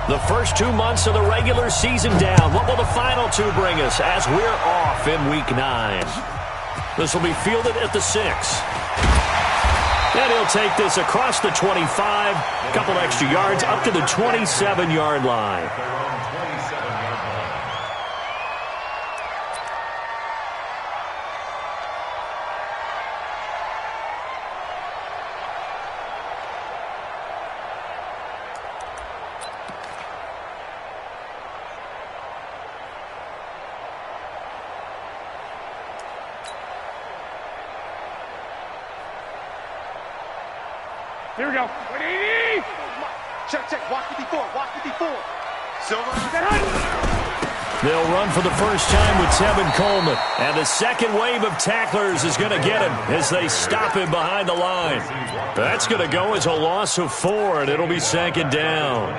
The first 2 months of the regular season down. What will the final 2 bring us as we're off in Week 9? This will be fielded at the 6. And he'll take this across the 25, a couple extra yards up to the 27-yard line. Here we go. Check, check. Walk 54. Walk 54. They'll run for the first time with Tevin Coleman. And the second wave of tacklers is going to get him as they stop him behind the line. That's going to go as a loss of 4, and it'll be second down.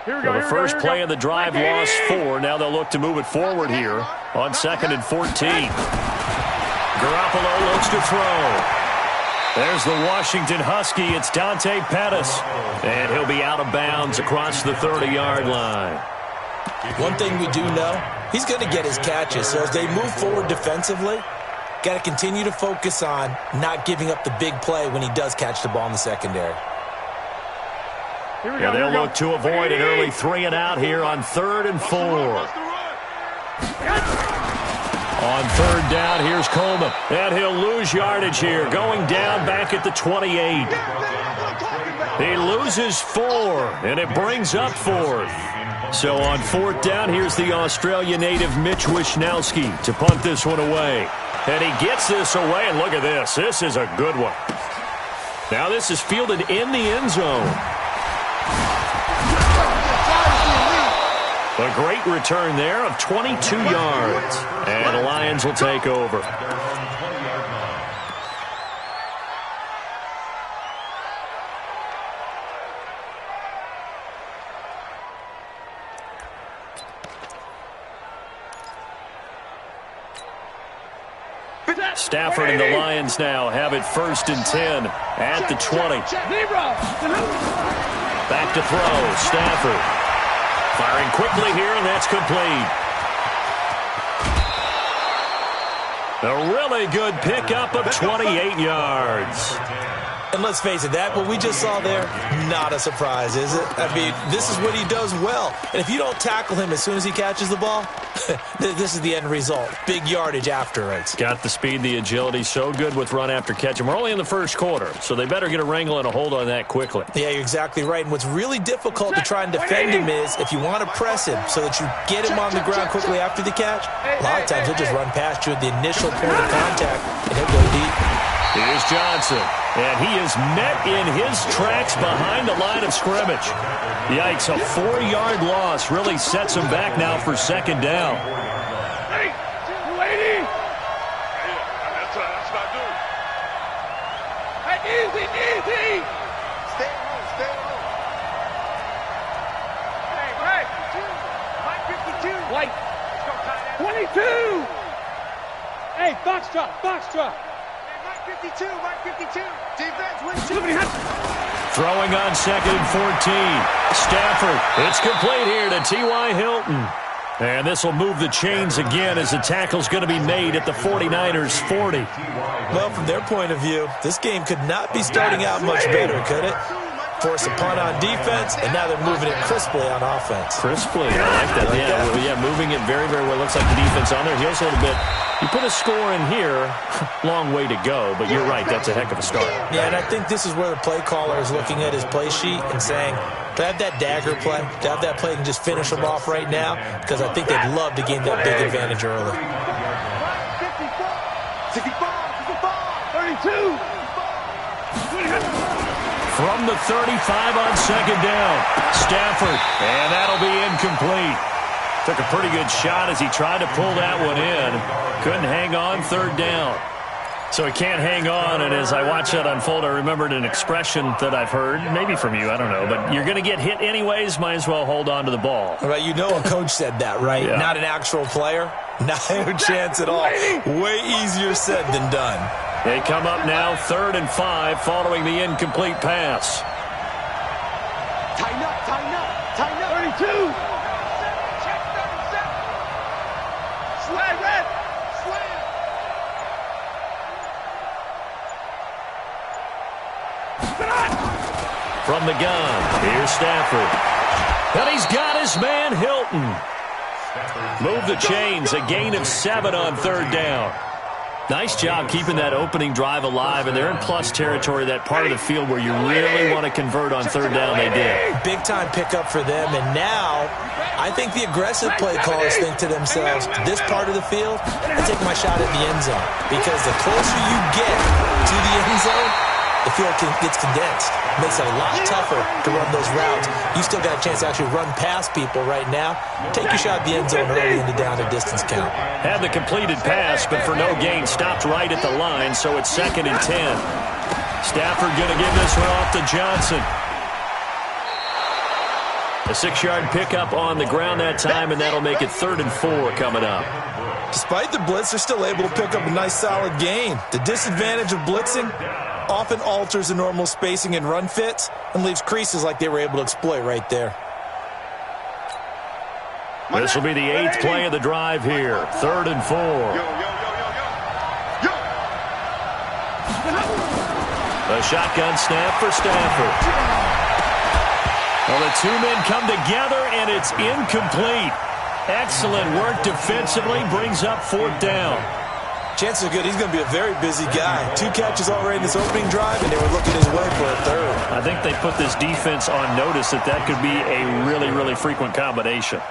The first play of the drive lost 4. Now they'll look to move it forward here on 2nd and 14. Garoppolo looks to throw. There's the Washington Husky. It's Dante Pettis. And he'll be out of bounds across the 30-yard line. One thing we do know, he's going to get his catches. So as they move forward defensively, got to continue to focus on not giving up the big play when he does catch the ball in the secondary. Yeah, they'll look to avoid an early 3 and out here on 3rd and 4. On 3rd down, here's Coleman. And he'll lose yardage here, going down back at the 28. He loses 4, and it brings up 4th. So on 4th down, here's the Australia native Mitch Wishnowski to punt this one away. And he gets this away, and look at this. This is a good one. Now this is fielded in the end zone. A great return there of 22 yards. And the Lions will take over. Stafford and the Lions now have it 1st and 10 at the 20. Back to throw. Stafford. Firing quickly here, and that's complete. A really good pickup of 28 yards. And let's face it, that what we just saw there, not a surprise, is it? I mean, this is what he does well. And if you don't tackle him as soon as he catches the ball, this is the end result. Big yardage afterwards. Got the speed, the agility, so good with run after catch. And we're only in the first quarter, so they better get a wrangle and a hold on that quickly. Yeah, you're exactly right. And what's really difficult to try and defend him is if you want to press him so that you get him on the ground quickly after the catch, a lot of times he'll just run past you at the initial point of contact, and he'll go deep. Here's Johnson, and he is met in his tracks behind the line of scrimmage. Yikes, a 4-yard loss really sets him back now for 2nd down. Hey, 280. That's what I do. Hey, easy. Stay low. Hey, Mike 52. White. 22. Hey, Foxtrot. Mike 52. Defense wins 2. Throwing on 2nd and 14. Stafford. It's complete here to T.Y. Hilton. And this will move the chains again as the tackle's going to be made at the 49ers' 40. Well, from their point of view, this game could not be starting out much better, could it? Force a punt on defense, and now they're moving it crisply on offense. Crisply, I like that. Yeah, moving it very, very well. Looks like the defense on their heels a little bit. You put a score in here, long way to go, but you're right, that's a heck of a start. Yeah, and I think this is where the play caller is looking at his play sheet and saying, to have that dagger play, to have that play and just finish them off right now, because I think they'd love to gain that big advantage early. 65, 32. From the 35 on 2nd down, Stafford, and that'll be incomplete. Took a pretty good shot as he tried to pull that one in. Couldn't hang on 3rd down. So he can't hang on, and as I watch that unfold, I remembered an expression that I've heard, maybe from you, I don't know, but you're going to get hit anyways, might as well hold on to the ball. Right, you know a coach said that, right? Yeah. Not an actual player. Not a chance at all. Way easier said than done. They come up now 3rd and 5 following the incomplete pass. Tighten up, tighten up, tighten up. 32. Check 37. Slide, red. Slide. From the gun, here's Stafford. And he's got his man, Hilton. Move the chains, a gain of 7 on 3rd down. Nice job keeping that opening drive alive, and they're in plus territory, that part of the field where you really want to convert on 3rd down. They did. Big-time pickup for them, and now I think the aggressive play callers think to themselves, this part of the field, I take my shot at the end zone, because the closer you get to the end zone, the field gets condensed. Makes it a lot tougher to run those routes. You still got a chance to actually run past people right now. Take your shot at the end zone early in the down and distance count. Had the completed pass, but for no gain, stopped right at the line, so it's 2nd and 10. Stafford going to give this one off to Johnson. A 6-yard pickup on the ground that time, and that'll make it 3rd and 4 coming up. Despite the blitz, they're still able to pick up a nice solid gain. The disadvantage of blitzing often alters the normal spacing and run fits and leaves creases like they were able to exploit right there. This will be the 8th play of the drive here. 3rd and 4. A shotgun snap for Stafford. Well, the 2 men come together, and it's incomplete. Excellent work defensively, brings up 4th down. Chances are good he's going to be a very busy guy. 2 catches already in this opening drive, and they were looking his way for a 3rd. I think they put this defense on notice that could be a really, really frequent combination.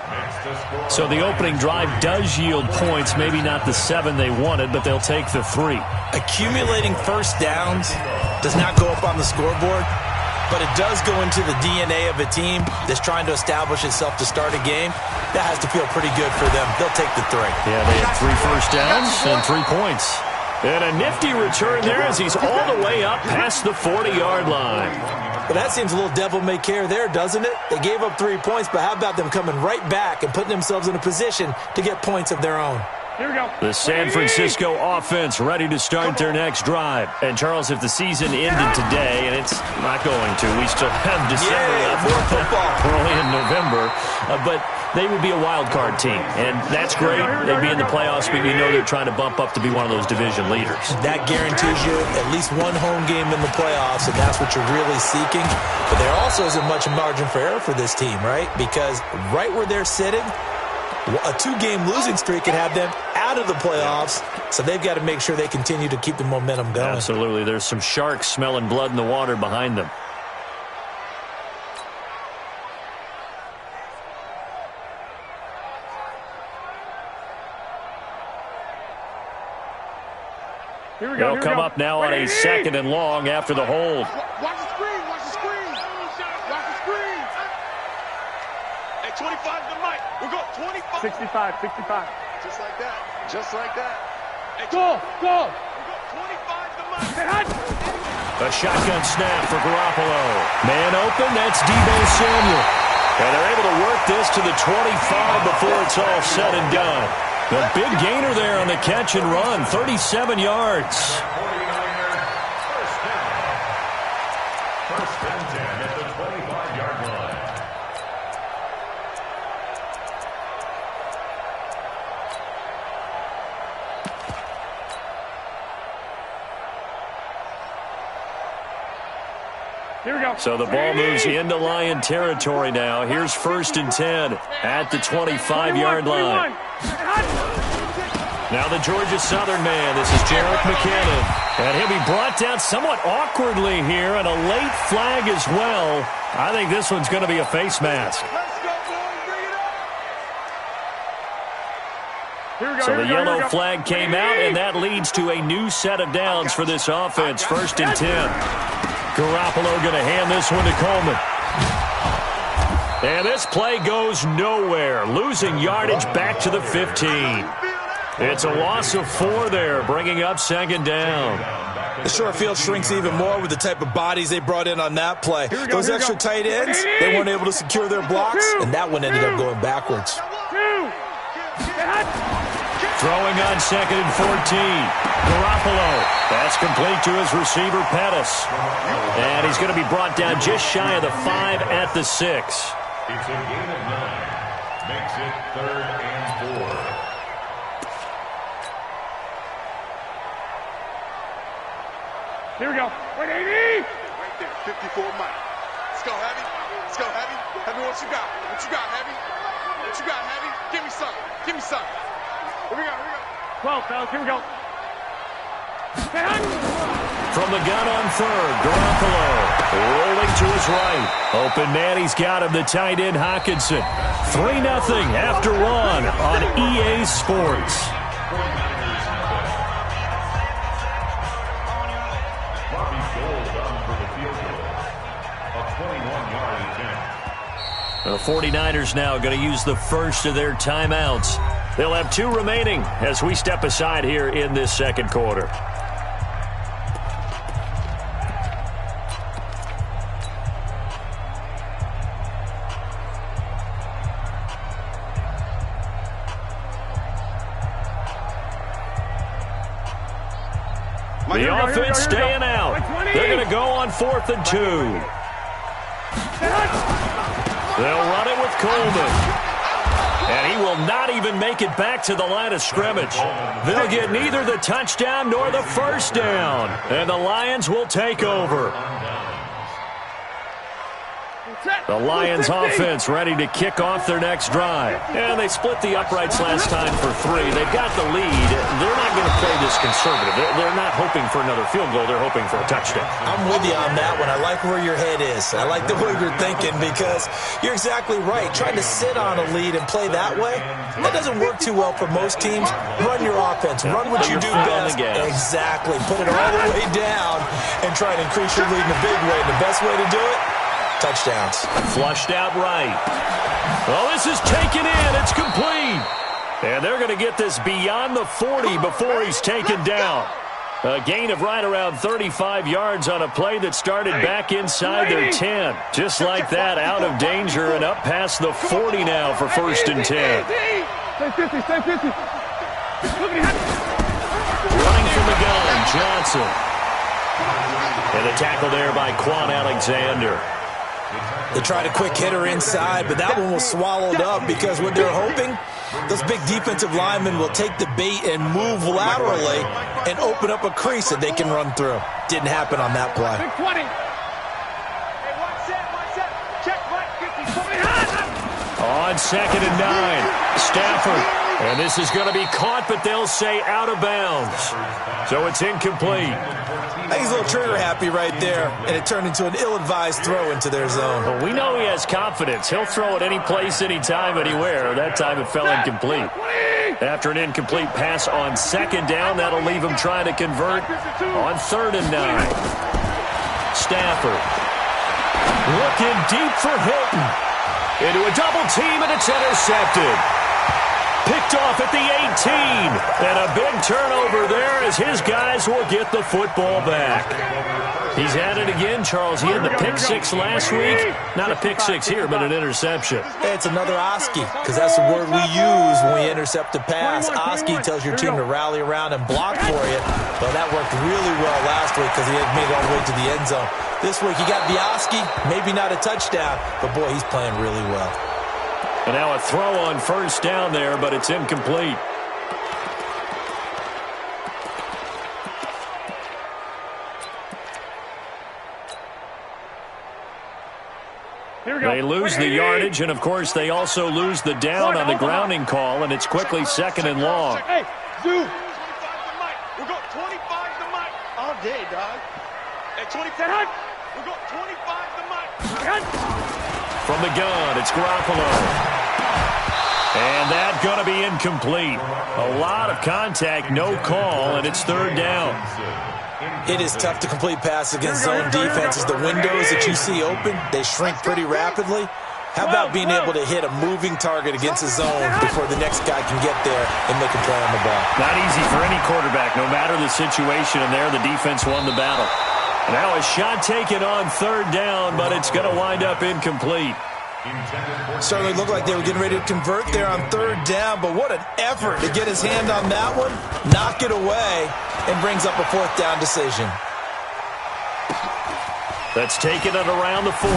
So the opening drive does yield points, maybe not the 7 they wanted, but they'll take the 3. Accumulating first downs does not go up on the scoreboard, but it does go into the DNA of a team that's trying to establish itself to start a game. That has to feel pretty good for them. They'll take the 3. Yeah, they had 3 first downs and 3 points. And a nifty return there as he's all the way up past the 40-yard line. But that seems a little devil-may-care there, doesn't it? They gave up 3 points, but how about them coming right back and putting themselves in a position to get points of their own? Here we go. The San Francisco offense ready to start their next drive. And, Charles, if the season ended today, and it's not going to, we still have December left. More football. We're only in November. But they would be a wild card team, and that's great. They'd be in the playoffs, but you know they're trying to bump up to be one of those division leaders. That guarantees you at least one home game in the playoffs, and that's what you're really seeking. But there also isn't much margin for error for this team, right? Because right where they're sitting, a 2-game losing streak could have them out of the playoffs, so they've got to make sure they continue to keep the momentum going. Absolutely. There's some sharks smelling blood in the water behind them. They'll come up now on a 2nd and long after the hold. Watch the screen, watch the screen. Watch the screen. Hey, 25 to the mic. We're going 25. 65, 65. Just like that. Just like that. Hey, go. We're going 25 to the mic. A shotgun snap for Garoppolo. Man open, that's Deebo Samuel. And they're able to work this to the 25 before it's all said and done. The big gainer there on the catch and run, 37 yards. First and 10 at the 25-yard line. Here we go. So the ball moves into Lion territory now. Here's 1st and 10 at the 25-yard line. Now the Georgia Southern man. This is Jerick McKinnon. And he'll be brought down somewhat awkwardly here, and a late flag as well. I think this one's going to be a face mask. So the yellow flag came out, and that leads to a new set of downs for this offense. 1st and 10. Garoppolo going to hand this one to Coleman. And this play goes nowhere. Losing yardage back to the 15. It's a loss of 4 there, bringing up second down. The short field shrinks even more with the type of bodies they brought in on that play. Those extra tight ends, they weren't able to secure their blocks, and that one ended up going backwards. Throwing on 2nd and 14. Garoppolo. That's complete to his receiver, Pettis. And he's going to be brought down just shy of the 5 at the 6. It's a gain of 9. Makes it 3rd and 4. Here we go. 180. Right there. 54 Mike. Let's go, Heavy. Let's go, Heavy. Heavy, what you got? What you got, Heavy? What you got, Heavy? Give me some. Give me some. Here we go. Here we go. 12, fellas. Here we go. From the gun on 3rd, Garoppolo rolling to his right. Open man, he's got him, the tight end Hockenson. 3-0 after 1 on EA Sports. The 49ers now going to use the first of their timeouts. They'll have 2 remaining as we step aside here in this second quarter. The offense staying out. They're going to go on 4th and 2. They'll run it with Coleman. And he will not even make it back to the line of scrimmage. They'll get neither the touchdown nor the first down. And the Lions will take over. The Lions offense ready to kick off their next drive. And they split the uprights last time for 3. They've got the lead. They're not going to play this conservative. They're not hoping for another field goal. They're hoping for a touchdown. I'm with you on that one. I like where your head is. I like the way you're thinking because you're exactly right. Trying to sit on a lead and play that way, that doesn't work too well for most teams. Run your offense. Run what you do best. Exactly. Put it all the way down and try to increase your lead in a big way. The best way to do it, touchdowns. Flushed out right. Well, this is taken in. It's complete. And they're going to get this beyond the 40 before he's taken down. A gain of right around 35 yards on a play that started back inside their 10. Just like that, out of danger and up past the 40 now for 1st and 10. Running from the gun, Johnson. And a tackle there by Quan Alexander. They tried a quick hitter inside, but that one was swallowed up because what they're hoping, those big defensive linemen will take the bait and move laterally and open up a crease that they can run through. Didn't happen on that play. On 2nd and 9, Stafford. And this is going to be caught, but they'll say out of bounds. So it's incomplete. I think he's a little trigger happy right there, and it turned into an ill-advised throw into their zone. Well, we know he has confidence. He'll throw it any place, anytime, anywhere. That time it fell incomplete. After an incomplete pass on 2nd down, that'll leave him trying to convert on 3rd and 9. Stafford looking deep for Hilton. Into a double team, and it's intercepted. Picked off at the 18. And a big turnover there as his guys will get the football back. He's at it again, Charles. He had the pick 6 last week. Not a pick 6 here, but an interception. It's another Oski, because that's the word we use when we intercept a pass. Oski tells your team to rally around and block for you. Well, that worked really well last week because he had made it all the way to the end zone. This week he got the Oski, maybe not a touchdown, but boy, he's playing really well. And now a throw on 1st down there, but it's incomplete. They lose the yardage, and of course they also lose the down on the grounding call, and it's quickly 2nd and long. Hey, dude. 25 to Mike. We're going 25 to Mike. All day, dog. At 25, we're going 25 to Mike. From the gun, it's Garoppolo. And that's going to be incomplete. A lot of contact, no call, and it's 3rd down. It is tough to complete passes against zone defenses. The windows that you see open, they shrink pretty rapidly. How about being able to hit a moving target against a zone before the next guy can get there and make a play on the ball? Not easy for any quarterback, no matter the situation, and there the defense won the battle. Now a shot taken on third down, but it's going to wind up incomplete. Certainly looked like they were getting ready to convert there on third down, but what an effort to get his hand on that one, knock it away, and brings up a fourth down decision. That's taken it around the 40.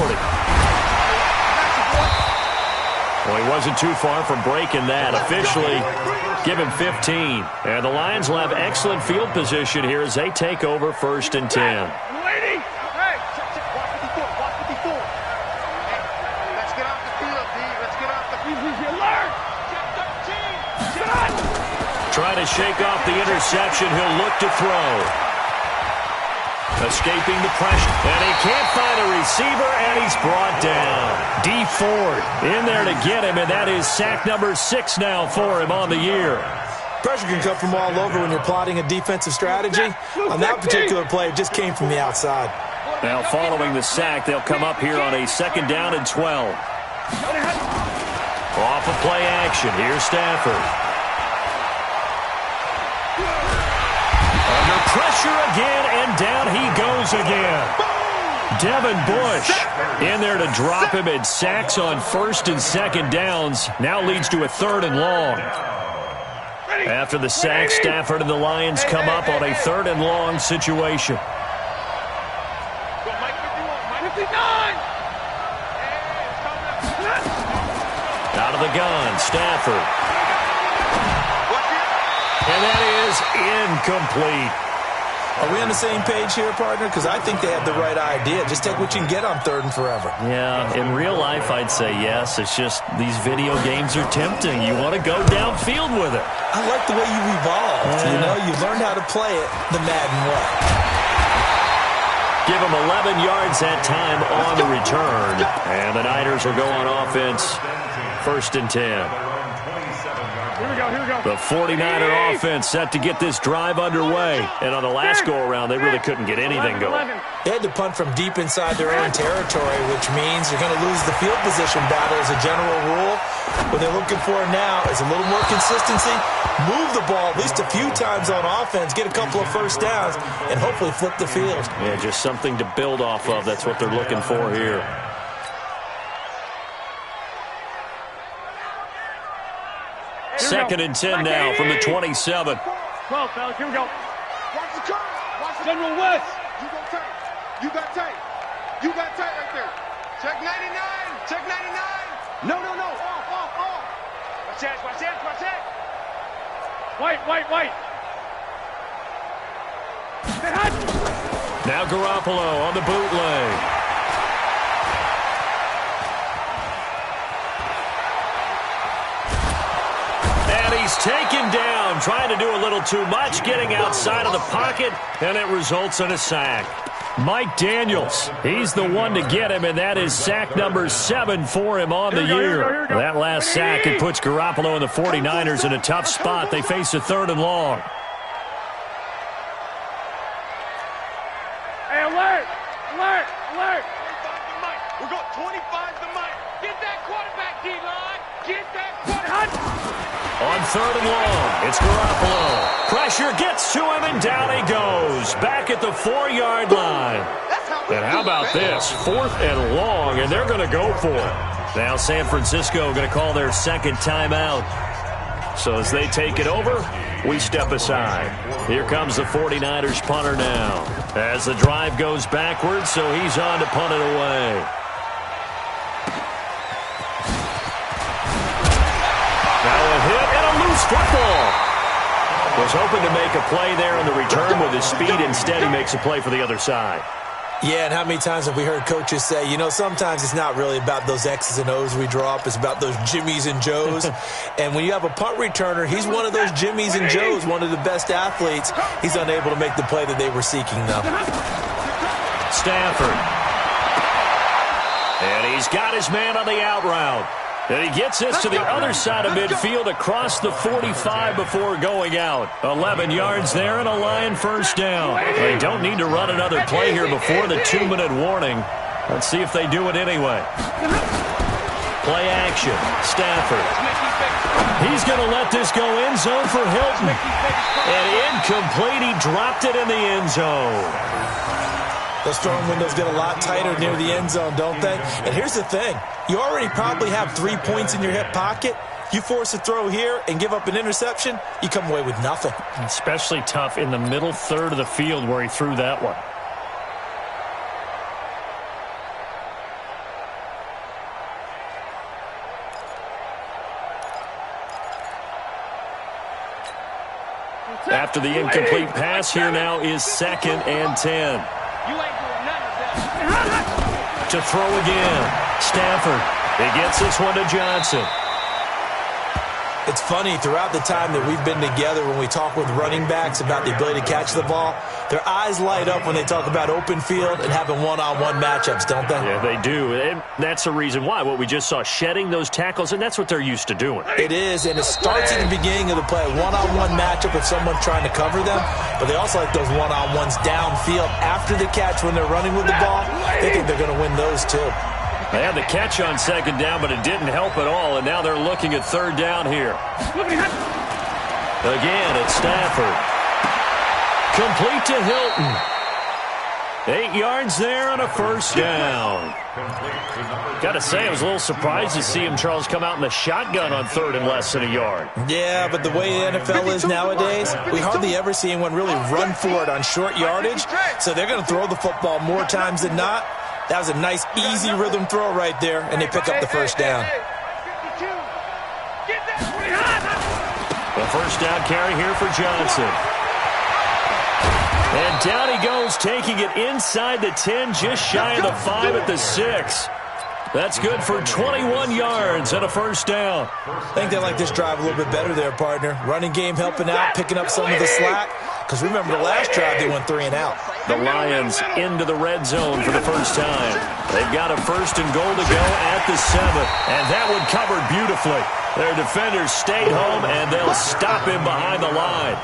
Well, he wasn't too far from breaking that. Officially, give him 15. And the Lions will have excellent field position here as they take over 1st and 10. Lady! Hey, watch 54, watch 54. Hey, let's get off the field, D. Let's get off the field. Alert! Check 13! Trying to shake off the interception. He'll look to throw. Escaping the pressure. And he can't find a receiver, and he's brought down. D. Ford in there to get him, and that is sack number 6 now for him on the year. Pressure can come from all over when you're plotting a defensive strategy. On that particular play, it just came from the outside. Now following the sack, they'll come up here on a 2nd down and 12. Off of play action. Here's Stafford. Under pressure again, and down he goes again. Devin Bush in there to drop him, and sacks on 1st and 2nd downs. Now leads to a 3rd and long. After the sack, Stafford and the Lions come up on a 3rd and long situation. Out of the gun, Stafford. And that is incomplete. Are we on the same page here, partner? Because I think they have the right idea. Just take what you can get on 3rd and forever. Yeah, in real life, I'd say yes. It's just these video games are tempting. You want to go downfield with it. I like the way you evolved. You know, you learned how to play it the Madden way. Give them 11 yards that time on the return. And the Niners will go on offense, 1st and 10. Here we go, here we go. The 49er offense set to get this drive underway. And on the last go-around, they really couldn't get anything going. They had to punt from deep inside their own territory, which means you're going to lose the field position battle as a general rule. What they're looking for now is a little more consistency, move the ball at least a few times on offense, get a couple of 1st downs, and hopefully flip the field. Yeah, just something to build off of. That's what they're looking for here. Second and 10 now from the 27. 12, fellas, here we go. Watch the curve. Watch the General West. You go tight. You got tight. You got tight right there. Check 99. Check 99. No. Off. Watch that. White. Now Garoppolo on the bootleg. He's taken down, trying to do a little too much, getting outside of the pocket, and it results in a sack. Mike Daniels, he's the one to get him, and that is sack number 7 for him on the year. That last sack, it puts Garoppolo and the 49ers in a tough spot. They face a 3rd and long. Hey, alert! We're going 25 to Mike. Get that quarterback, D-line. Get that quarterback. On 3rd and long, it's Garoppolo. Pressure gets to him, and down he goes. Back at the 4-yard line. And how about this? 4th and long, and they're going to go for it. Now San Francisco going to call their 2nd timeout. So as they take it over, we step aside. Here comes the 49ers punter now. As the drive goes backwards, so he's on to punt it away. Football. Was hoping to make a play there on the return with his speed. Instead, he makes a play for the other side. Yeah, and how many times have we heard coaches say, you know, sometimes it's not really about those X's and O's we draw up. It's about those Jimmies and Joes. And when you have a punt returner, he's one of those Jimmies and Joes, one of the best athletes. He's unable to make the play that they were seeking, though. Stafford. And he's got his man on the out route. And he gets this to the other side of midfield across the 45 before going out. 11 yards there and a Lion 1st down. They don't need to run another play here before the 2-minute warning. Let's see if they do it anyway. Play action. Stafford. He's going to let this go end zone for Hilton. And incomplete. He dropped it in the end zone. Those throwing windows get a lot tighter near the end zone, don't they? And here's the thing. You already probably have 3 points in your hip pocket. You force a throw here and give up an interception, you come away with nothing. Especially tough in the middle third of the field where he threw that one. After the incomplete pass, here now is 2nd and 10. To throw again. Stafford. He gets this one to Johnson. It's funny, throughout the time that we've been together, when we talk with running backs about the ability to catch the ball, their eyes light up when they talk about open field and having one-on-one matchups, don't they? Yeah, they do. And that's the reason why. What we just saw, shedding those tackles, and that's what they're used to doing. It is, and it starts at the beginning of the play. One-on-one matchup with someone trying to cover them, but they also like those one-on-ones downfield after the catch when they're running with the ball. They think they're going to win those too. They had the catch on 2nd down, but it didn't help at all, and now they're looking at 3rd down here. Again, it's Stafford. Complete to Hilton. 8 yards there on a 1st down. Got to say, I was a little surprised to see him, Charles, come out in the shotgun on 3rd and less than a yard. Yeah, but the way the NFL is nowadays, we hardly ever see anyone really run for it on short yardage, so they're going to throw the football more times than not. That was a nice, easy rhythm throw right there, and they pick up the 1st down. The 1st down carry here for Johnson. And down he goes, taking it inside the 10, just shy of the 5 at the 6. That's good for 21 yards and a 1st down. I think they like this drive a little bit better there, partner. Running game helping out, picking up some of the slack. Because remember, the last drive they went 3 and out. The Lions into the red zone for the first time. They've got a 1st and goal to go at the 7. And that one covered beautifully. Their defenders stayed home, and they'll stop him behind the line.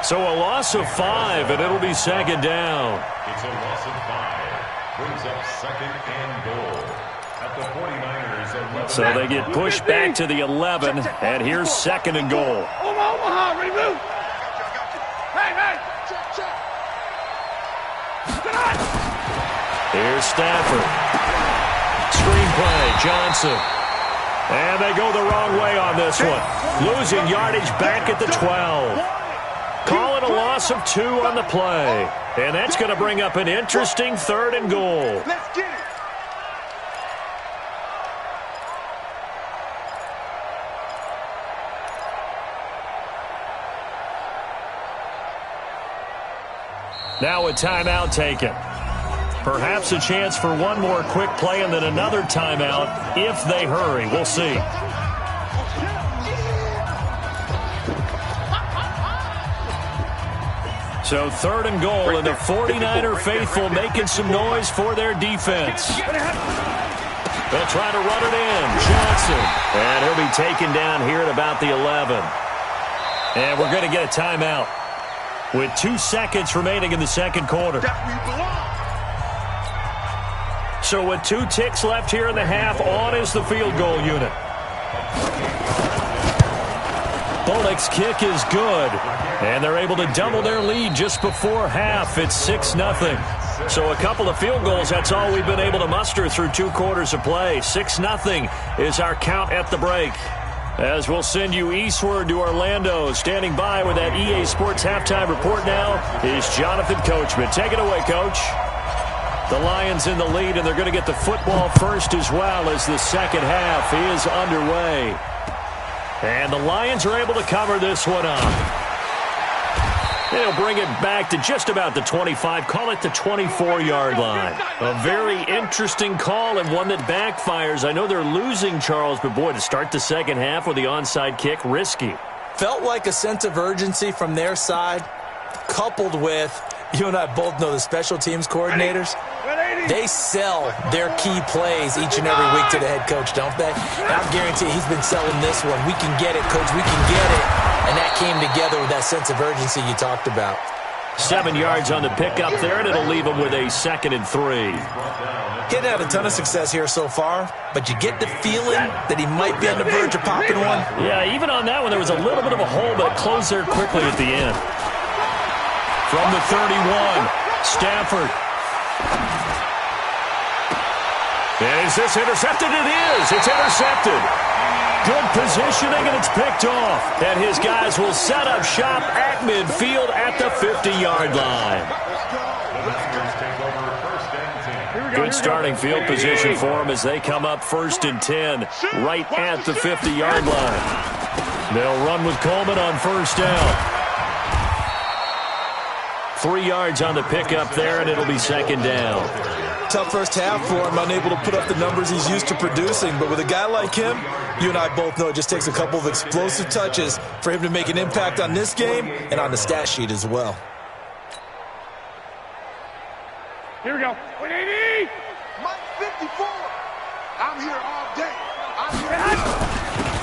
So a loss of 5, and it'll be 2nd down. It's a loss of 5. Brings up 2nd and goal at the 49ers. 11. So they get pushed back to the 11, and here's 2nd and goal. Omaha, ready, move. Hey. Here's Stafford. Screenplay, Johnson. And they go the wrong way on this one. Losing yardage back at the 12. Call it a loss of 2 on the play. And that's going to bring up an interesting 3rd and goal. Let's get it. Now a timeout taken. Perhaps a chance for one more quick play and then another timeout if they hurry. We'll see. So 3rd and goal, and the 49er faithful making some noise for their defense. They'll try to run it in. Johnson. And he'll be taken down here at about the 11. And we're going to get a timeout with 2 seconds remaining in the 2nd quarter. So with 2 ticks left here in the half, on is the field goal unit. Bullock's kick is good, and they're able to double their lead just before half. It's 6-0. So a couple of field goals, that's all we've been able to muster through 2 quarters of play. 6-0 is our count at the break. As we'll send you eastward to Orlando. Standing by with that EA Sports halftime report now is Jonathan Coachman. Take it away, Coach. The Lions in the lead, and they're going to get the football first as well as the second half is underway. And the Lions are able to cover this one up. They'll bring it back to just about the 25, call it the 24-yard line. A very interesting call and one that backfires. I know they're losing, Charles, but boy, to start the second half with the onside kick, risky. Felt like a sense of urgency from their side, coupled with, you and I both know the special teams coordinators, they sell their key plays each and every week to the head coach, don't they? And I guarantee he's been selling this one. We can get it, coach, we can get it. And that came together with that sense of urgency you talked about. 7 yards on the pickup there, and it'll leave him with a 2nd and 3. Getting had a ton of success here so far, but you get the feeling that he might be on the verge of popping one. Yeah, even on that one, there was a little bit of a hole, but it closed there quickly at the end. From the 31, Stafford. And is this intercepted? It is. It's intercepted. Good positioning, and it's picked off. And his guys will set up shop at midfield at the 50-yard line. Good starting field position for them as they come up 1st and 10 right at the 50-yard line. They'll run with Coleman on 1st down. 3 yards on the pickup there, and it'll be 2nd down. Tough first half for him, unable to put up the numbers he's used to producing. But with a guy like him, you and I both know it just takes a couple of explosive touches for him to make an impact on this game and on the stat sheet as well. Here we go. 180. Mike 54. I'm here all day.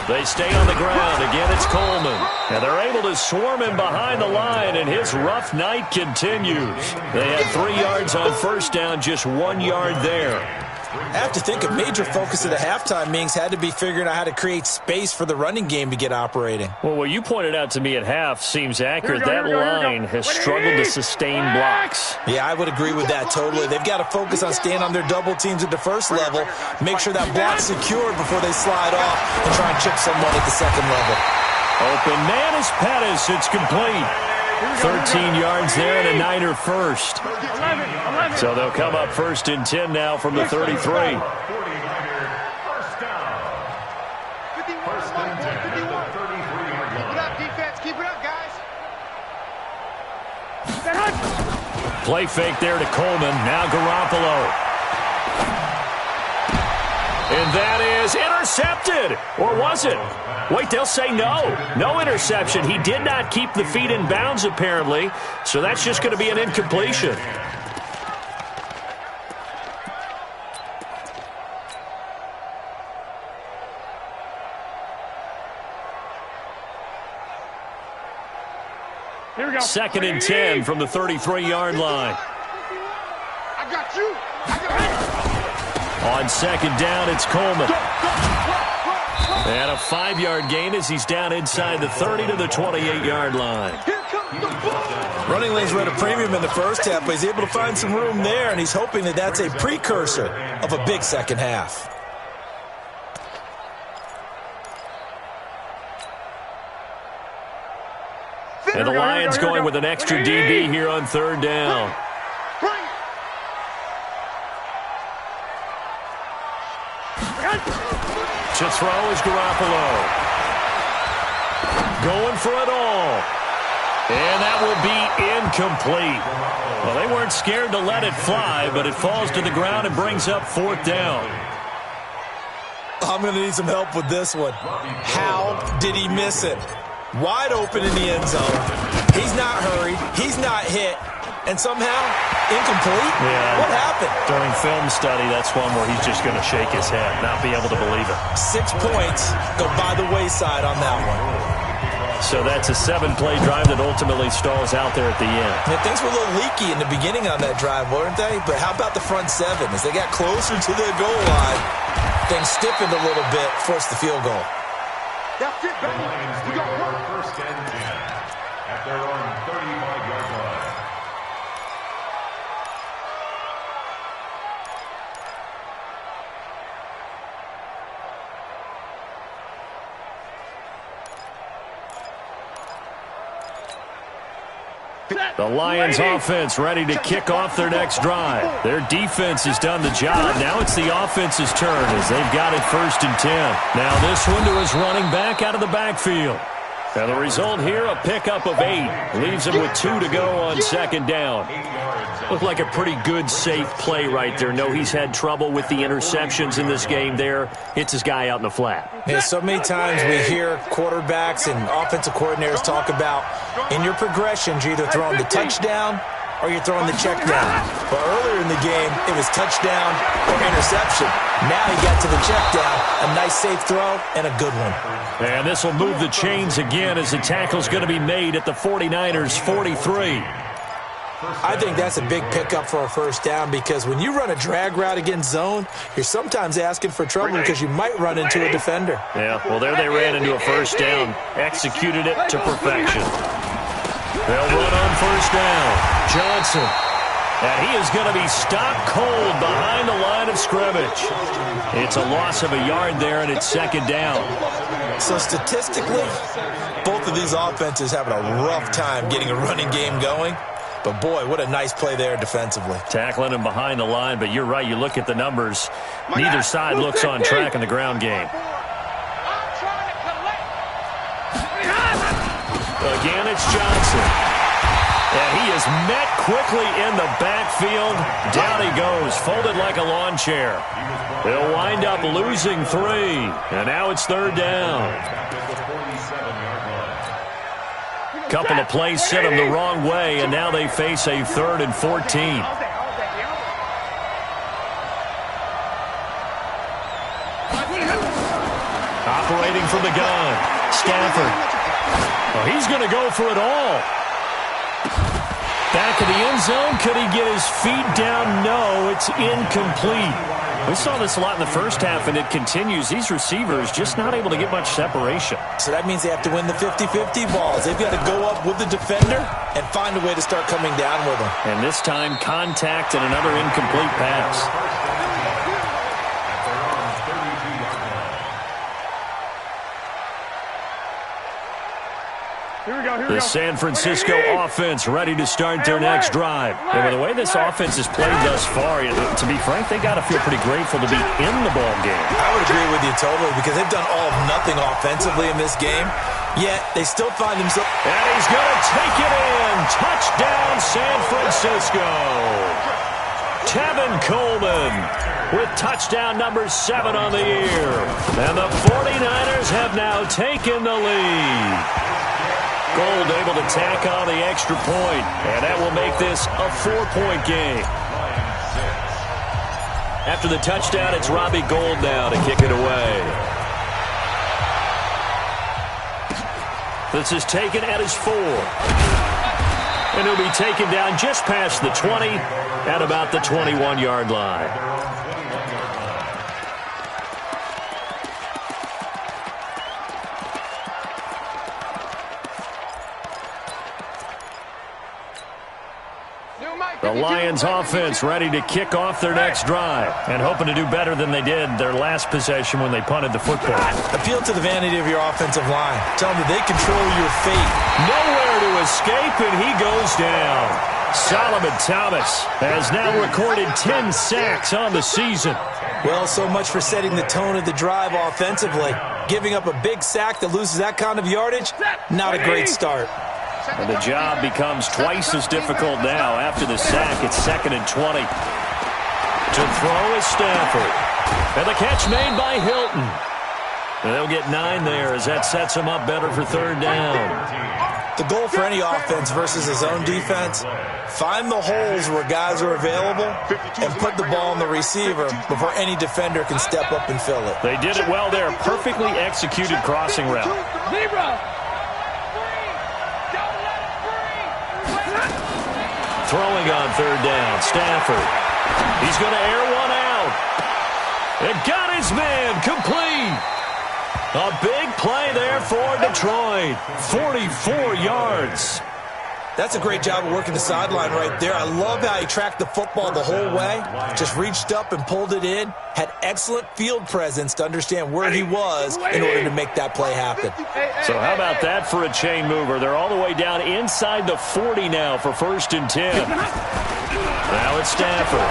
They stay on the ground. Again, it's Coleman. And they're able to swarm him behind the line, and his rough night continues. They had 3 yards on 1st down, just 1 yard there. I have to think a major focus of the halftime meetings had to be figuring out how to create space for the running game to get operating. Well, what you pointed out to me at half seems accurate. That line has struggled to sustain blocks. Yeah, I would agree with that totally. They've got to focus on staying on their double teams at the first level, make sure that block's secured before they slide off and try and chip someone at the second level. Open man is Pettis. It's complete. 13 yards there and a Niner first. So they'll come up 1st and 10 now from the 33. 49er, 1st down. 1st and 10 at the 33-yard line. Keep it up, defense. Keep it up, guys. Play fake there to Coleman. Now Garoppolo. And that is intercepted. Or was it? Wait, they'll say no. No interception. He did not keep the feet in bounds, apparently. So that's just going to be an incompletion. Here we go. 2nd and 10 from the 33-yard line. I got you. I got you. On 2nd down, it's Coleman. And a 5-yard gain as he's down inside the 30 to the 28-yard line. Here comes the ball. Running lanes were at a premium in the first half, but he's able to find some room there, and he's hoping that that's a precursor of a big second half. And the Lions going with an extra DB here on 3rd down. To throw is Garoppolo. Going for it all. And that will be incomplete. Well, they weren't scared to let it fly, but it falls to the ground and brings up 4th down. I'm going to need some help with this one. How did he miss it? Wide open in the end zone. He's not hurried. He's not hit. And somehow, incomplete? Yeah. What happened? During film study, that's one where he's just going to shake his head, not be able to believe it. 6 points go by the wayside on that one. So that's a 7-play drive that ultimately stalls out there at the end. Yeah, things were a little leaky in the beginning on that drive, weren't they? But how about the front 7? As they got closer to the goal line, things stiffened a little bit, forced the field goal. That's it, baby. We got work. 1st and 10 at their own 35-yard line. The Lions offense ready to kick off their next drive. Their defense has done the job. Now it's the offense's turn as they've got it 1st and 10. Now this one to his running back out of the backfield. And the result here, a pickup of 8. Leaves him with 2 to go on 2nd down. Looked like a pretty good, safe play right there. No, he's had trouble with the interceptions in this game there. Hits his guy out in the flat. Yeah, so many times we hear quarterbacks and offensive coordinators talk about in your progressions, you're either throwing the touchdown or you're throwing the check down. But earlier in the game, it was touchdown or interception. Now he got to the check down, a nice safe throw and a good one. And this will move the chains again as the tackle's going to be made at the 49ers' 43. I think that's a big pickup for a first down because when you run a drag route against zone, you're sometimes asking for trouble because you might run into a defender. Yeah, well, there they ran into a first down, executed it to perfection. They'll run on first down. Johnson. And he is going to be stopped cold behind the line of scrimmage. It's a loss of a yard there, and it's second down. So statistically, both of these offenses having a rough time getting a running game going. But, boy, what a nice play there defensively. Tackling him behind the line, but you're right. You look at the numbers. Neither side looks on track in the ground game. Again, it's Johnson. And he is met quickly in the backfield. Down he goes, folded like a lawn chair. They'll wind up losing 3. And now it's third down. Couple of plays sent them the wrong way, and now they face a 3rd and 14. Operating from the gun, Stafford. Oh, he's going to go for it all. Back of the end zone. Could he get his feet down? No, it's incomplete. We saw this a lot in the first half, and it continues. These receivers just not able to get much separation. So that means they have to win the 50-50 balls. They've got to go up with the defender and find a way to start coming down with them. And this time, contact and another incomplete pass. The San Francisco offense ready to start their next drive. And with the way this offense has played thus far, to be frank, they got to feel pretty grateful to be in the ball game. I would agree with you totally because they've done all of nothing offensively in this game, yet they still find themselves. And he's going to take it in. Touchdown, San Francisco. Tevin Coleman with touchdown number 7 on the year. And the 49ers have now taken the lead. Gold able to tack on the extra point, and that will make this a 4-point game. After the touchdown, it's Robbie Gould now to kick it away. This is taken at his 4. And he'll be taken down just past the 20 at about the 21-yard line. The Lions offense ready to kick off their next drive and hoping to do better than they did their last possession when they punted the football. Appeal to the vanity of your offensive line. Tell them that they control your fate. Nowhere to escape, and he goes down. Solomon Thomas has now recorded 10 sacks on the season. Well, so much for setting the tone of the drive offensively. Giving up a big sack that loses that kind of yardage, not a great start. And the job becomes twice as difficult now. After the sack, it's 2nd and 20. To throw is Stafford. And the catch made by Hilton. And they'll get 9 there as that sets them up better for third down. The goal for any offense versus a zone defense, find the holes where guys are available and put the ball on the receiver before any defender can step up and fill it. They did it well there. Perfectly executed crossing route. Throwing on third down, Stafford. He's going to air one out. And got his man complete. A big play there for Detroit. 44 yards. That's a great job of working the sideline right there. I love how he tracked the football the whole way. Just reached up and pulled it in. Had excellent field presence to understand where he was in order to make that play happen. So how about that for a chain mover? They're all the way down inside the 40 now for 1st and 10. Now it's Stafford.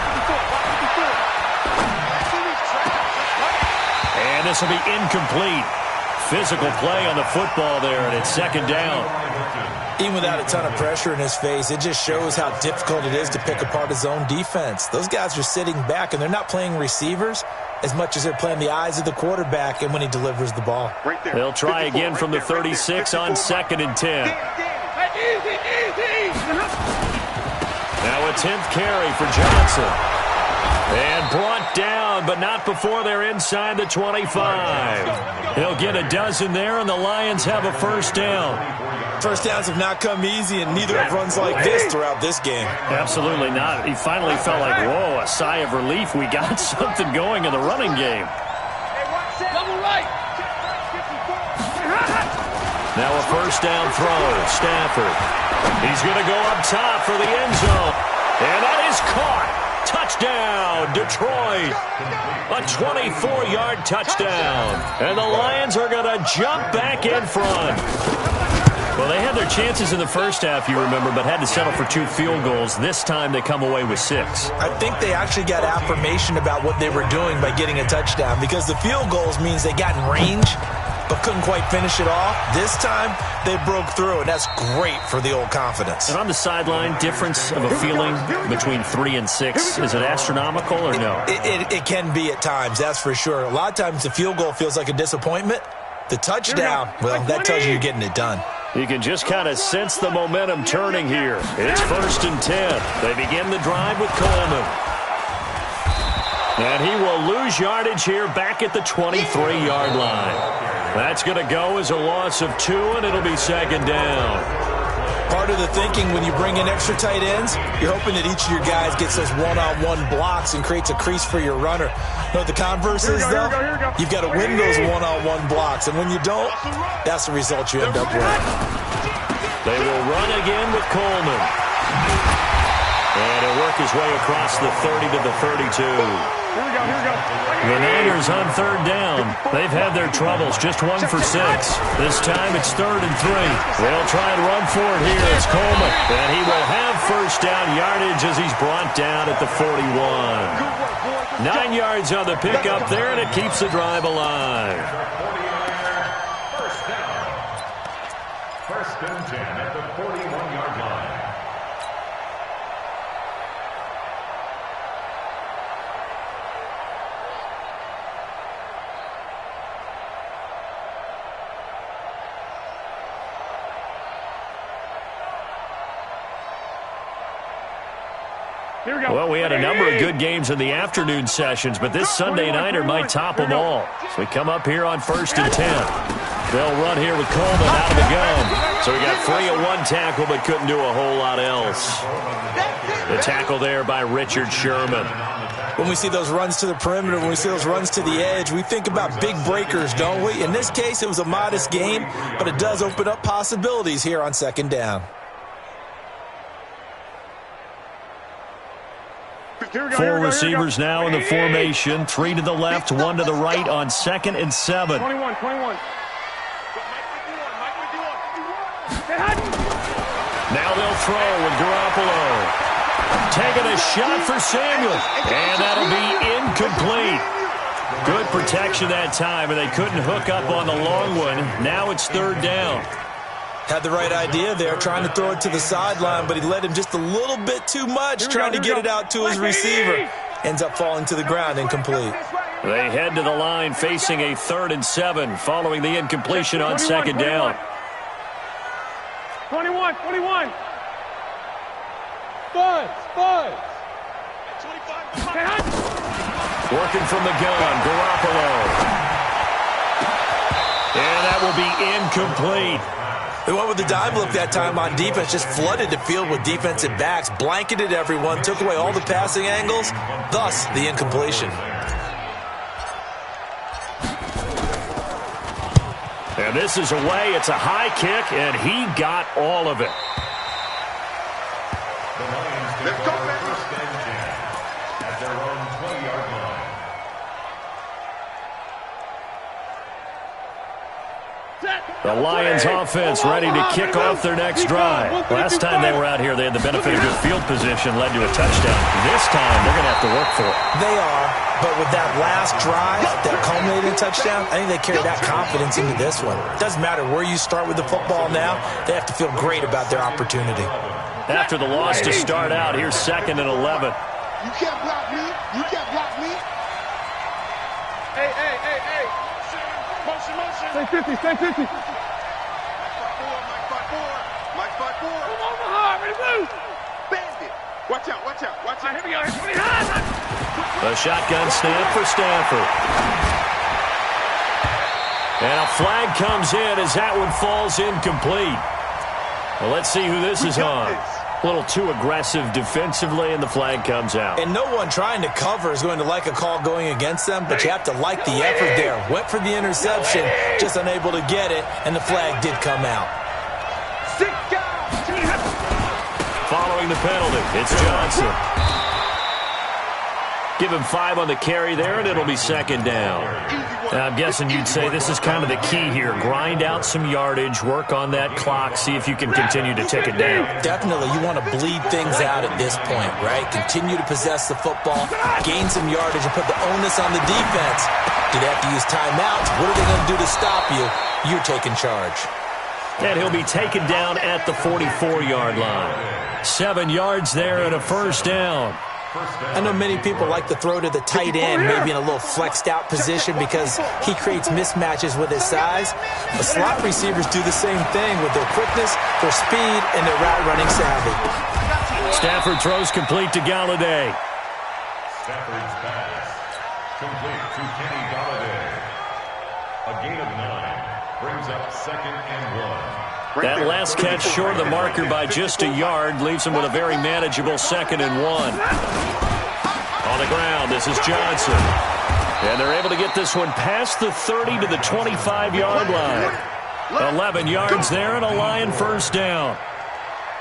And this will be incomplete. Physical play on the football there, and it's 2nd down. Even without a ton of pressure in his face, it just shows how difficult it is to pick apart his own defense. Those guys are sitting back, and they're not playing receivers as much as they're playing the eyes of the quarterback and when he delivers the ball. They'll try again from the 36 on 2nd and 10. Now a 10th carry for Johnson. And brought down, but but not before they're inside the 25. He'll get a dozen there, and the Lions have a first down. First downs have not come easy, and neither have runs like this throughout this game. Absolutely not. He finally felt like, whoa, a sigh of relief. We got something going in the running game. Double right. Now a first down throw. Stafford. He's going to go up top for the end zone. And that is caught. Touchdown, Detroit. A 24-yard touchdown. And the Lions are going to jump back in front. Well, they had their chances in the first half, you remember, but had to settle for 2 field goals. This time they come away with 6. I think they actually got affirmation about what they were doing by getting a touchdown, because the field goals means they got in range but couldn't quite finish it off. This time they broke through, and that's great for the old confidence. And on the sideline, difference of a feeling between 3 and 6, is it astronomical or no? It can be at times, that's for sure. A lot of times the field goal feels like a disappointment. The touchdown, well, that tells you you're getting it done. You can just kind of sense the momentum turning here. It's 1st and 10. They begin the drive with Coleman. And he will lose yardage here back at the 23-yard line. That's going to go as a loss of 2, and it'll be 2nd down. Part of the thinking when you bring in extra tight ends, you're hoping that each of your guys gets those one-on-one blocks and creates a crease for your runner. You know what the converse is, though? You've got to win those one-on-one blocks, and when you don't, that's the result you end up with. They will run again with Coleman. And he'll work his way across the 30 to the 32. Here we go. The Niners on 3rd down. They've had their troubles, just 1 for 6. This time it's 3rd and 3. They'll try and run for it here. It's Coleman. And he will have first down yardage as he's brought down at the 41. 9 yards on the pickup there, and it keeps the drive alive. First down. 1st and 10 at the 41-yard line. Well, we had a number of good games in the afternoon sessions, but this Sunday nighter might top them all. So we come up here on 1st and 10. They'll run here with Coleman out of the gun. So we got 3 at 1 tackle, but couldn't do a whole lot else. The tackle there by Richard Sherman. When we see those runs to the perimeter, when we see those runs to the edge, we think about big breakers, don't we? In this case, it was a modest game, but it does open up possibilities here on 2nd down. 4 receivers now in the formation. 3 to the left, 1 to the right on 2nd and 7. 21. Now they'll throw with Garoppolo. Taking a shot for Samuel. And that'll be incomplete. Good protection that time, and they couldn't hook up on the long one. Now it's 3rd down. Had the right idea there, trying to throw it to the sideline, but he led him just a little bit too much, trying to get it out to his receiver. Ends up falling to the ground, incomplete. They head to the line facing a 3rd and 7 following the incompletion on 2nd down. 21. Buzz. Working from the gun, Garoppolo. And that will be incomplete. They went with the dime look that time on defense, just flooded the field with defensive backs, blanketed everyone, took away all the passing angles, thus the incompletion. And this is away. It's a high kick, and he got all of it. The Lions take over 1st and 10 at their own 20-yard line. The Lions offense ready to kick off their next drive. Last time they were out here, they had the benefit of good field position, led to a touchdown. This time, they're going to have to work for it. They are, but with that last drive, that culminating touchdown, I think they carry that confidence into this one. It doesn't matter where you start with the football now, they have to feel great about their opportunity. After the loss to start out, here's 2nd and 11. You can't block me. Hey. Motion. Stay 50. Mike 5-4. Come on, ready to move. Bandit. Watch out, watch out, watch out. Here we go. A shotgun snap for Stafford. And a flag comes in as that one falls incomplete. Well, let's see who this is on. A little too aggressive defensively, and the flag comes out. And no one trying to cover is going to like a call going against them, but you have to like the effort there. Went for the interception, just unable to get it, and the flag did come out. Following the penalty, it's Johnson. Give him 5 on the carry there, and it'll be second down. Now, I'm guessing you'd say this is kind of the key here. Grind out some yardage, work on that clock, see if you can continue to tick it down. Definitely, you want to bleed things out at this point, right? Continue to possess the football, gain some yardage, and put the onus on the defense. Do they have to use timeouts? What are they going to do to stop you? You're taking charge. And he'll be taken down at the 44-yard line. 7 yards there and a first down. I know many people like to throw to the tight end, maybe in a little flexed out position because he creates mismatches with his size. But slot receivers do the same thing with their quickness, their speed, and their route running savvy. Stafford throws complete to Galladay. Stafford's pass complete to Kenny Galladay. A gain of 9 brings up 2nd and 1. That last catch short of the marker by just a yard leaves him with a very manageable 2nd and 1. On the ground, this is Johnson. And they're able to get this one past the 30 to the 25-yard line. 11 yards there and a Lion first down.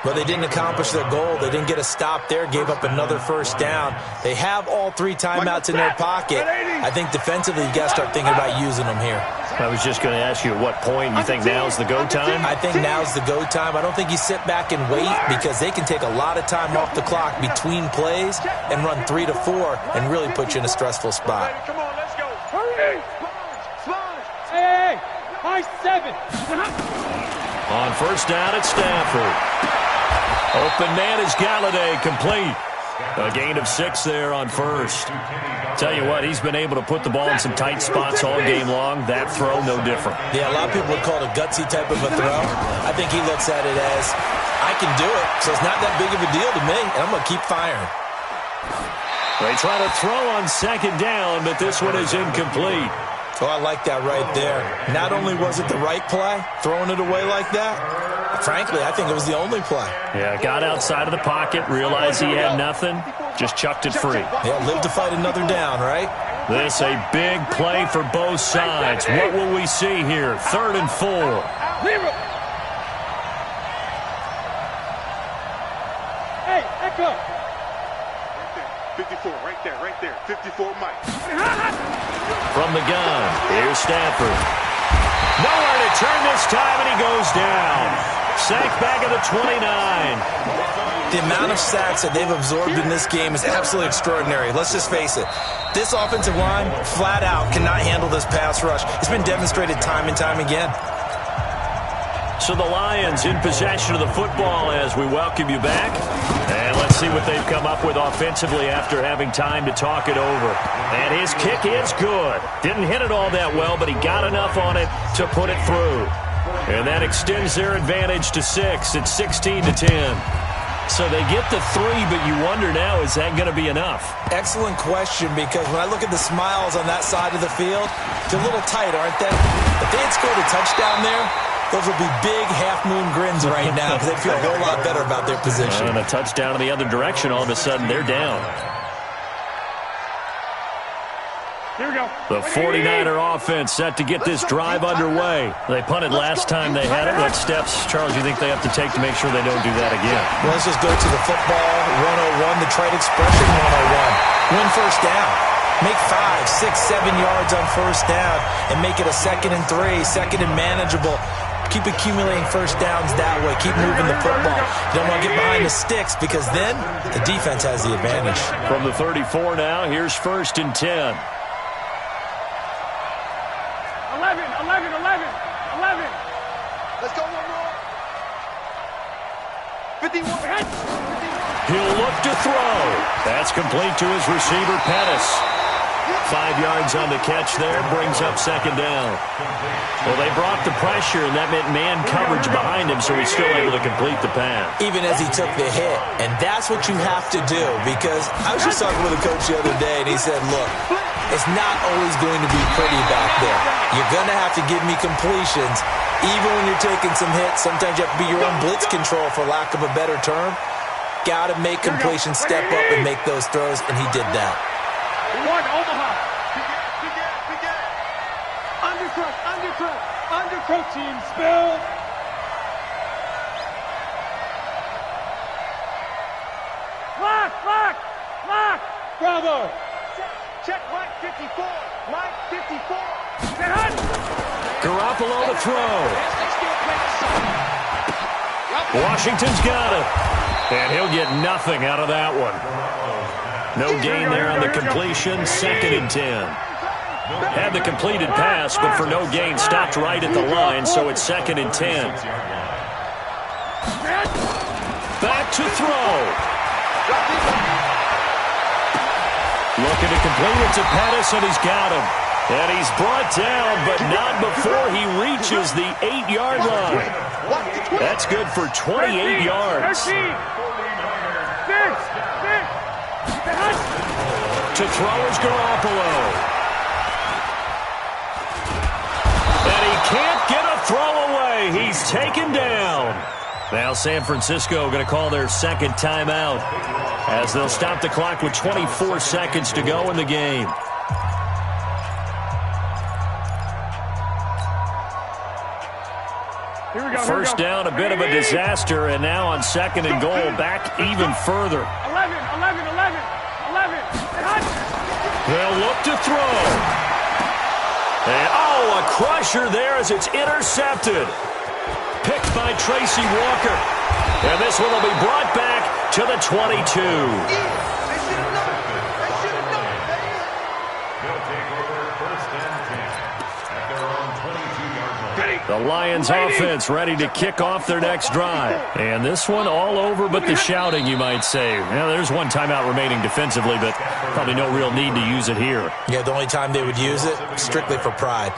But they didn't accomplish their goal. They didn't get a stop there, gave up another first down. They have all 3 timeouts in their pocket. I think defensively, you got to start thinking about using them here. I was just going to ask you at what point you think now's the go time? I think now's the go time. I don't think you sit back and wait because they can take a lot of time off the clock between plays and run 3 to 4 and really put you in a stressful spot. Come on, let's go. Hurry! Slide! Hey! High 7! On first down, it's Stafford. Open man is Galladay, complete. A gain of 6 there on first. Tell you what, he's been able to put the ball in some tight spots all game long. That throw, no different. Yeah, a lot of people would call it a gutsy type of a throw. I think he looks at it as, I can do it, so it's not that big of a deal to me, and I'm going to keep firing. They try to throw on 2nd down, but this one is incomplete. Oh, I like that right there. Not only was it the right play, throwing it away like that, frankly, I think it was the only play. Yeah, got outside of the pocket, realized he had nothing, just chucked it free. Yeah, live to fight another down, right? This a big play for both sides. What will we see here? 3rd and 4. Hey, echo. 54, right there. 54, Mike. From the gun, here's Stafford. Nowhere to turn this time, and he goes down. Sacked back at the 29. The amount of sacks that they've absorbed in this game is absolutely extraordinary. Let's just face it. This offensive line, flat out, cannot handle this pass rush. It's been demonstrated time and time again. So the Lions in possession of the football as we welcome you back. And let's see what they've come up with offensively after having time to talk it over. And his kick is good. Didn't hit it all that well, but he got enough on it to put it through. And that extends their advantage to 6. It's 16 to 10. So they get the 3, but you wonder now, is that going to be enough? Excellent question, because when I look at the smiles on that side of the field, they're a little tight, aren't they? If they had scored a touchdown there, those would be big half-moon grins right now because they'd feel a whole lot better about their position. And a touchdown in the other direction, all of a sudden, they're down. Here we go. The 49er offense set to get this drive underway. They punted last time they had it. What steps, Charles, you think they have to take to make sure they don't do that again? Well, let's just go to the football 101, the trade expression 101. Win first down. Make 5, 6, 7 yards on first down and make it a 2nd and 3, 2nd and manageable. Keep accumulating first downs that way. Keep moving the football. You don't want to get behind the sticks because then the defense has the advantage. From the 34 now, here's 1st and 10. 11. Let's go one more. 51. He'll look to throw. That's complete to his receiver, Pettis. 5 yards on the catch there. Brings up second down. Well, they brought the pressure, and that meant man coverage behind him, so he's still able to complete the pass. Even as he took the hit. And that's what you have to do, because I was just talking with a coach the other day, and he said, look, it's not always going to be pretty back there. You're going to have to give me completions. Even when you're taking some hits, sometimes you have to be your own blitz control, for lack of a better term. Got to make completions, step up, and make those throws, and he did that. One, Omaha. Undercook, team, spill. Lock. Bravo. Check Mike 54. Mike 54. Garoppolo to throw. Washington's got it. And he'll get nothing out of that one. No gain there on the completion. 2nd and 10. Had the completed pass, but for no gain, stopped right at the line, so it's 2nd and 10. Back to throw. Looking to complete it to Pettis, and he's got him. And he's brought down, but not before he reaches the 8-yard line. That's good for 28 yards. To throw is Garoppolo. And he can't get a throw away. He's taken down. Now San Francisco going to call their second timeout, as they'll stop the clock with 24 seconds to go in the game. First down, a bit of a disaster, and now on 2nd and goal, back even further. 11. They'll look to throw. And, a crusher there as it's intercepted. Picked by Tracy Walker. And this one will be brought back to the 22. The Lions offense ready to kick off their next drive. And this one all over but the shouting, you might say. Well, there's one timeout remaining defensively, but probably no real need to use it here. Yeah, the only time they would use it, strictly for pride.